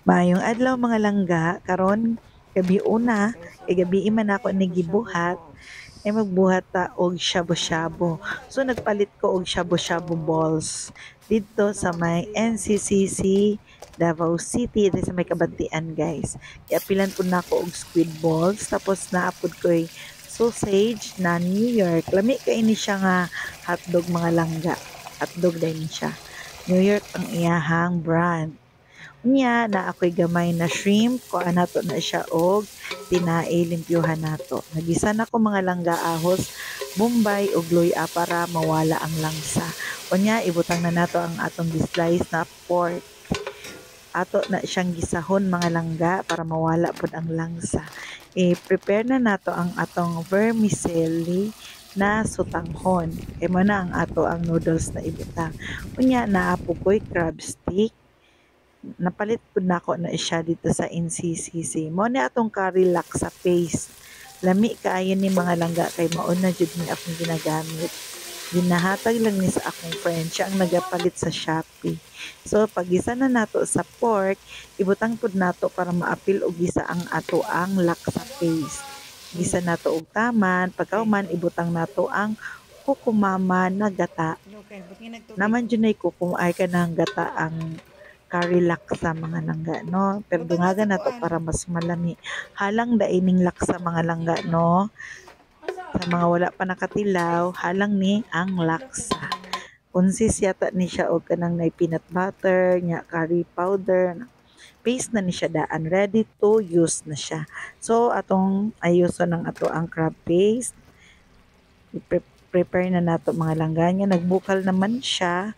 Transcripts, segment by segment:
Maayong adlaw mga langga, karon gabi una, kay gabi man ako ni gibuhat, ay magbuhat ta og shabu-shabu. So nagpalit ko og shabu-shabu balls dito sa may NCCC Davao City dito sa may Kabantian guys. Kaya pilan po na ako og squid balls tapos naapod ko sausage na New York. Lami kay ni siya nga hotdog mga langga. Hotdog din siya. New York ang iyahang brand. Unya na ako'y gamay na shrimp, kuha nato na siya og tinae limpyuhan nato. Nagisa na ko mga langga ahos, bombay ug luya para mawala ang langsa. Unya ibutang na nato ang atong slice na pork. Ato na siyang gisahon mga langga para mawala pud ang langsa. I-prepare na nato ang atong vermicelli na sutanghon. Kay mo na ang ato ang noodles na ibutang. Unya naapoy crab stick, napalit pud nako na siya dito sa NCCC. Mo ni atong curry laksa paste. Lami kaayo ni mga langga kay mao na jud ni akong ginagamit. Ginahatag lang ni sa akong friend, siya ang nagapalit sa Shopee. So pag-isa na nato sa pork, ibutang pud nato para maapil og gisa ang ato ang laksa paste. Gisa nato og taman, pagkauman ibutang nato ang kukumama na gata. Naman dyan ay kukumay ka ng gata ang curry laksa mga langga, no? Pero dungagan na to para mas malami. Halang daining laksa mga langga, no? Sa mga wala pa nakatilaw, halang ni ang laksa. Kunsis yata ni siya og kanang na peanut butter, nya curry powder, paste na ni siya daan. Ready to use na siya. So, atong ayuso ng ato ang crab paste. Prepare na nato mga langga niya. Nagbukal naman siya.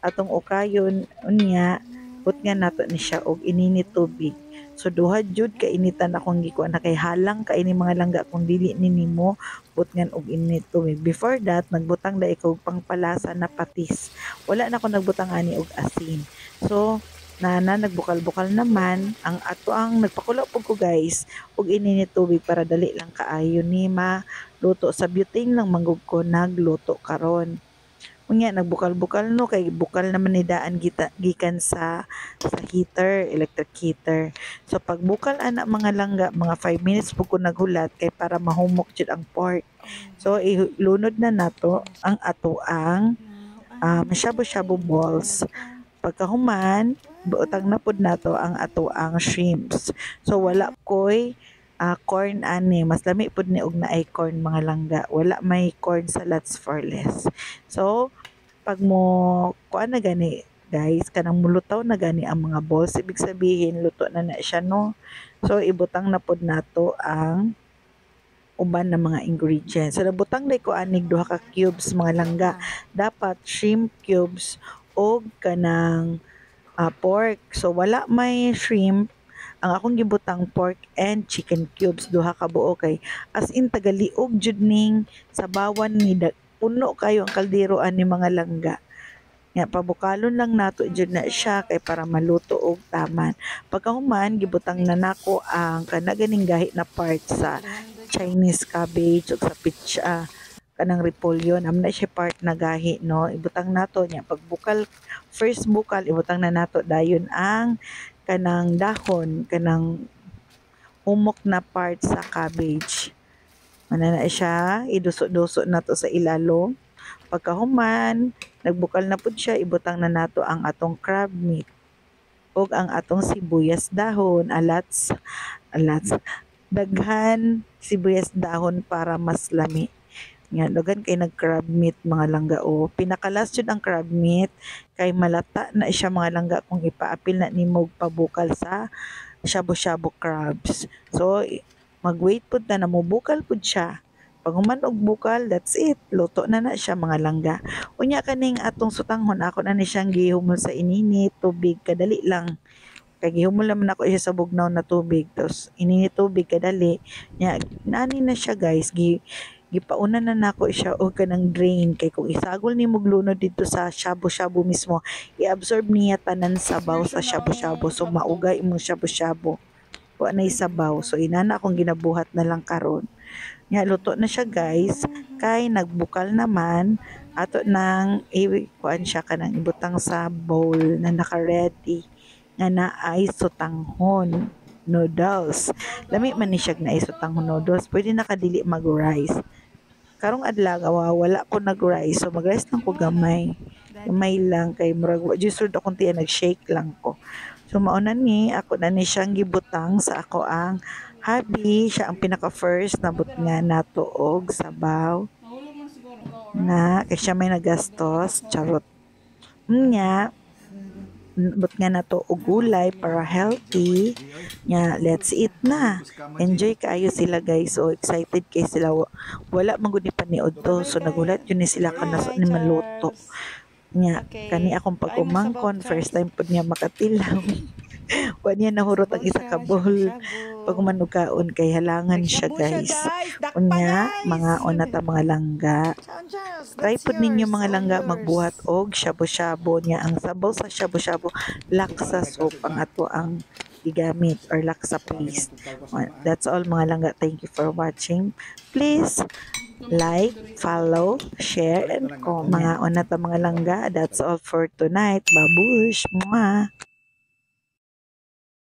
Atong ukayon, unya, put nga nato ni siya og ininit tubig. So duha jud ka initan akong gikuha na kay halang ka ini mga langga kung dili ni nimo put nga og init tubig. Before that, nagbutang da ikaw pangpalasa na patis. Wala na ako nagbutang ani og asin. So nagbukal-bukal naman ang ato ang nagpakulo pug ko guys og ininit tubig para dali lang kaayo ni maluto. Sa butane lang manggug ko nagluto karon. Unya nagbukal-bukal no kay bukal naman ni daan gikan sa heater, electric heater. So pagbukal ana mga langga, mga 5 minutes pug ko naghulat kay para mahumok jud ang pork. So ilunod na nato ang ato ang shabu-shabu balls. Pagkahuman, buotang na pud nato ang ato ang shrimps. So wala koy corn ani, mas lami pud ni og naay corn mga langga. Wala may corn salads for less. So pag mo kuan na gani guys, kanang mulutaw na gani ang mga balls, ibig sabihin luto na na siya no. So ibutang na pud nato ang uban na mga ingredients. So nabutang day ko anig duha ka cubes mga langga. Dapat shrimp cubes og kanang pork. So wala may shrimp, ang akong gibutang pork and chicken cubes duha ka buo kay as in tagaliog jud ning sabawan ni puno kayo ang kaldero ani mga langga. Nga pabukalon lang nato jud na siya kay para maluto og taman. Pagkahuman gibutang na nako ang kana ganing gahi na part sa Chinese cabbage ug sa pitsa kanang repolyo namna siya part na gahi no. Ibutang nato nya pagbukal, first bukal ibutang na nato dayon ang kanang dahon, kanang humok na part sa cabbage. Ano na siya, iduso-duso na to sa ilalo. Pagkahuman, nagbukal na pud siya, ibutang na nato ang atong crab meat ug ang atong sibuyas dahon, alats, daghan sibuyas dahon para mas lami. Nga dagan kay nag-crab meat mga langga o pinakalas jud ang crab meat kay malata na siya mga langga kung ipaapil na nimo og pabukal sa shabu-shabu crabs. So mag-wait pud na namubukal pud siya. Pag human og bukal, that's it. Luto na na siya mga langga. Unya kaning atong sutanghon ako na ni siyang gihumol sa ininit tubig kadali lang. Kay gihumol naman ako siya sa bugnaw na tubig. Tapos ininit tubig kadali. Nya nani na siya guys. Gipauna na nako siya og kanang drain kay kung isagol nimo glunod dito sa shabu-shabu mismo, i-absorb niya tanan sabaw sa shabu-shabu. So maugay imong shabu-shabu. Wa na sabaw. So inana akong ginabuhat na lang karon. Nya luto na siya guys. Kay nagbukal naman ato nang kuan siya kanang ibutang sa bowl na naka-ready. nga naay sutanghon noodles. Lami man ni siya na sutanghon noodles. Pwede nakadili mag-rice. Karong adlaw wala ko nag-rice. So mag-rice lang ko gamay. Gamay lang kay murag just akong tiyan nag-shake lang ko. So mauna ni ako na ni siyang gibutang sa ako ang habi. Siya ang pinaka first na but nga nato og sabaw na kay siya may nagastos charot nga but nga nato og gulay para healthy nga let's eat na enjoy kaayo sila guys so excited kay sila wala man gud ni paniod to so nagulat yun ni sila kana ni maluto nga kani akong pag-umangkon first time pud niya makatilaw wa niya nahurot ang isa ka bowl pag manukaon kay halangan siya guys unya mga onata mga langga try po ninyo mga langga magbuhat og shabu-shabu niya ang sabaw sa shabu-shabu laksa soup ang ato ang gigamit or laksa paste. That's all mga langga. Thank you for watching. Please like, follow, share, and comment. Mga onata mga langga. That's all for tonight. Babush! Mwah!